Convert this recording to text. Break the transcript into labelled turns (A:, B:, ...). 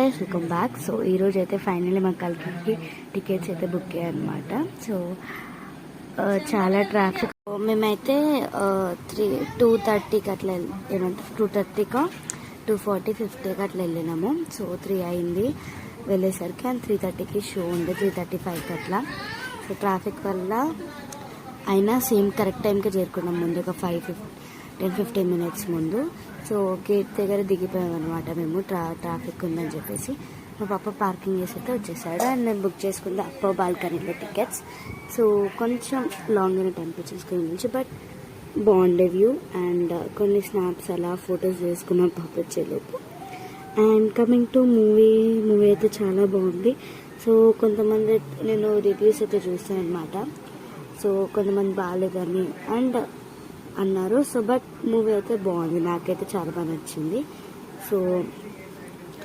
A: Guys, welcome back. So ఈరోజు అయితే finally మా కల్కి టికెట్స్ అయితే బుక్ అయ్యాయన్నమాట. సో చాలా ట్రాఫిక్. మేమైతే 2:30కి అట్లా ఏమంటారు 2:30కా 2:40 50కి అట్లా వెళ్ళినాము. సో 3 అయింది వెళ్ళేసరికి, అండ్ 3:30కి షో ఉంది, 3:35కి అట్లా. సో ట్రాఫిక్ వల్ల అయినా సేమ్ కరెక్ట్ టైంకి చేరుకున్నాం, ముందు ఒక 10-15 మినిట్స్ ముందు. సో గేట్ దగ్గర దిగిపోయాం అనమాట మేము, ట్రాఫిక్ ఉందని చెప్పేసి. మా పాప పార్కింగ్ చేసి అయితే వచ్చేసాడు, అండ్ నేను బుక్ చేసుకుంది అప్పర్ బాల్కనీలో టికెట్స్. సో కొంచెం లాంగ్ అయినట్టు అనిపించింది స్క్రీన్ నుంచి, బట్ బాగుండే వ్యూ. అండ్ కొన్ని స్నాప్స్ అలా ఫొటోస్ వేసుకున్నాం పాప వచ్చేలోపు. అండ్ కమింగ్ టు మూవీ అయితే చాలా బాగుంది. సో కొంతమంది నేను రివ్యూస్ అయితే చూస్తాను అనమాట. సో కొంతమంది బాగాలేదని అండ్ అన్నారు. సో బట్ మూవీ అయితే బాగుంది, నాకైతే చాలా బాగా నచ్చింది. సో